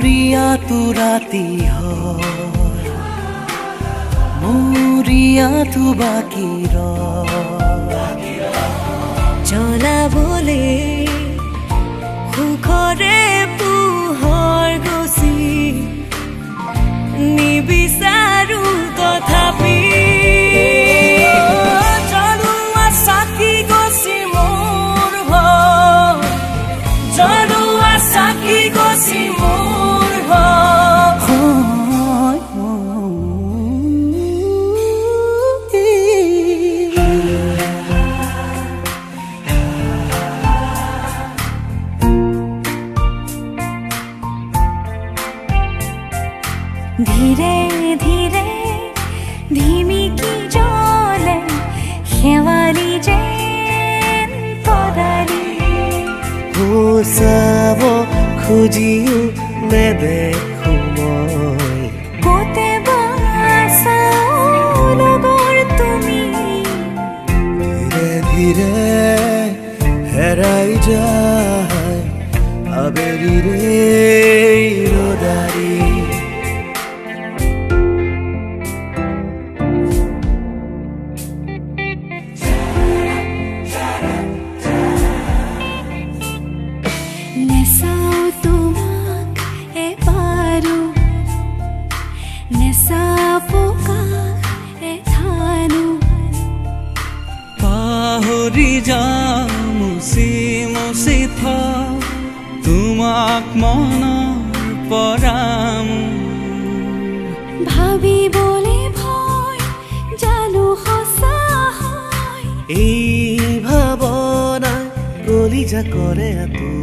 মুৰিয়াটো ৰাতি হয় মুৰিয়াটো বাকী জ্বলাবলে সুখৰে পোহৰ গছি নিবিচাৰো তথাপি জ্বলোৱা চাকি গছি মোৰ ঘৰ জ্বলোৱা চাকি গছি মোৰ ধীৰে ধীৰে ধিমিকি জ্বলে শেৱালি যেন তৰালি চাব খুজিও নেদেখো মই ক'তে বা আছাও লগৰ তুমি ধীৰে ধীৰে হেৰাই যায় আবেলিৰে ৰ'দাৰি নেচাও তোমাক এবাৰো নেচাব কাষ এঠানো পাহৰি যাওঁ মুচি মুচি তোমাক মনৰ পৰা ভাবিবলে ভয় জানো সঁচা হয় এই ভাৱনা কলিজা কৰে আতুৰ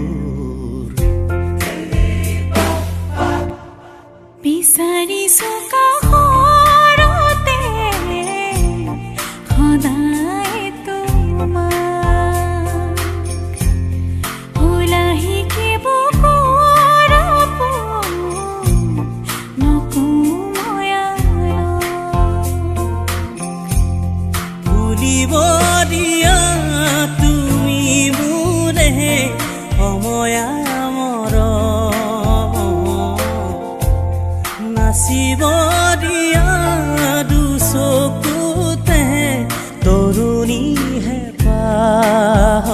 বিচাৰিছো কাষৰতে সদায় তোমাক ওলাহি বুকুৰ আপোন নকওঁ মই ভুলিব দিয়া তুমি মোৰে সময় নাচিব দিয়া দুচকুতে তৰুণী হেঁপাহ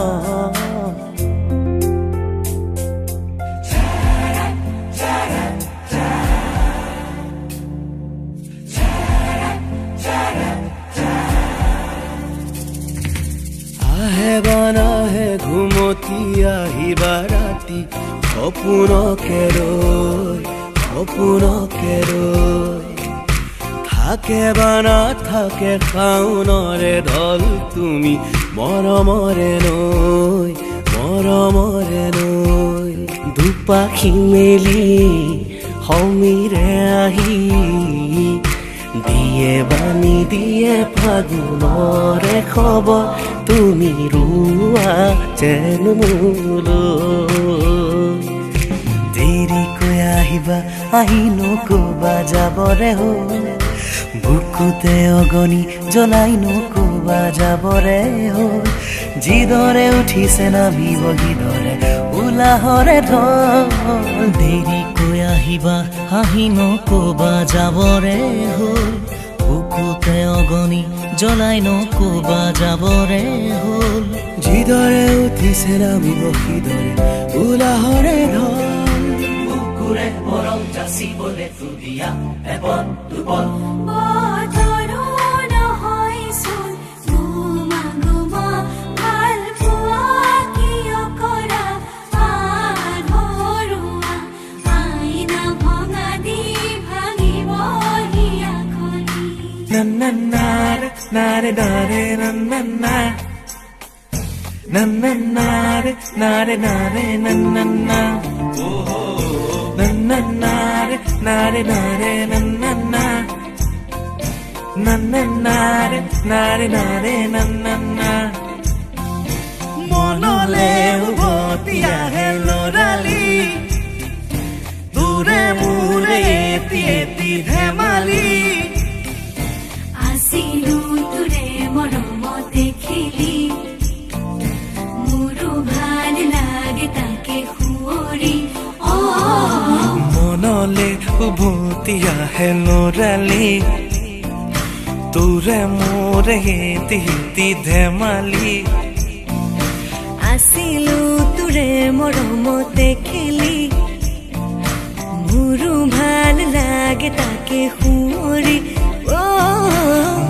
আহে বানাহে ঘুমতি আহিবা ৰাতি সপোনকে ৰৈ থাকে বা নাথাকে শাওনৰে ঢল তুমি মৰমৰে নৈ দুপাখি মেলি সমীৰে আহি দিয়ে বানি দিয়ে ফাগুনৰে খবৰ তুমি ৰুৱা যেন মোলৈ দেৰিকৈ আহিবা আহি নকবা যাবৰে হ'ল বুকুতে অগনি জ্বলাই নকবা যাবৰে হ'ল যিদৰে উঠিছে নামিব গীদৰে উলাহৰে ঢল দেৰিকৈ আহিবা আহি নকবা যাবৰে হ'ল বুকুতে অগনি জ্বলাই নকবা যাবৰে হ'ল যিদৰে উঠিছে নামিব গীদৰে উলাহৰে ঢল বুকুৰে মৰম যাচিবলে তুলিয়া এপল দুপল বতৰো নহয়চোন গুমা গুমা ভাল পোৱা কিয় কৰা আধৰুৱা আইনা ভঙা দি ভাঙিব হিয়াখনি নাৰে নাৰে নাৰে নাৰে নাৰে নাৰে মনলে উভতি আহে লৰালি তোৰে মোৰে এটি ধেমালি আছিলো তোৰে মৰমতে খেলি মোৰো ভাল লাগে তাকে সুঁৱৰি উভতি আহে ল'ৰালি তোৰে মোৰে হেতি হেতি ধেমালি আছিলো তোৰে মৰমতে খেলি মোৰো ভাল লাগে তাকে সুঁৱৰি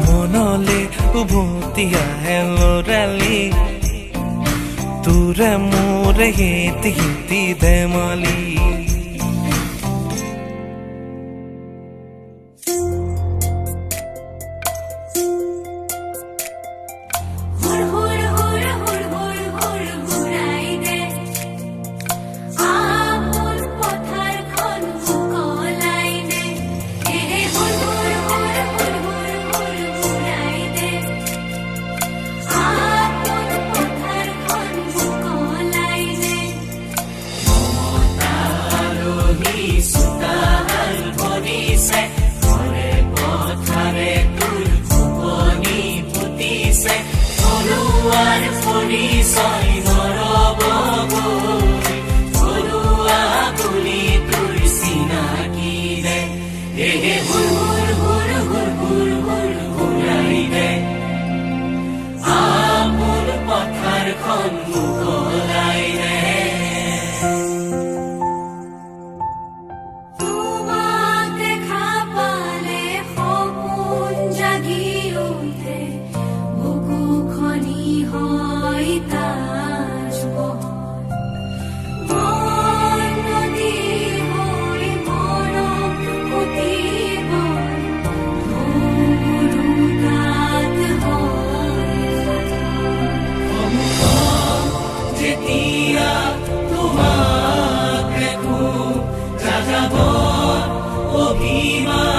মনলে উভতি আহে ল'ৰালি তোৰে মোৰে হেতি হেতি ধেমালি হুৰ হুৰ হুৰ হুৰ হুৰ হুৰ হুৰাই দে আপোন পথাৰখন মুকলাই দে হে হুৰ হুৰ হুৰ হুৰ হুৰ হুৰ হুৰাই দে আপোন পথাৰখন মুকলাই দে তোমাক দেখা পালে সপোন জাগি উঠে বুকুখনি হয় তাজমহল মন নদী হৈ মৰম পুতিব সৰু তাত হয় যেতিয়া তোমাক দেখো যাযাবৰ অভিমান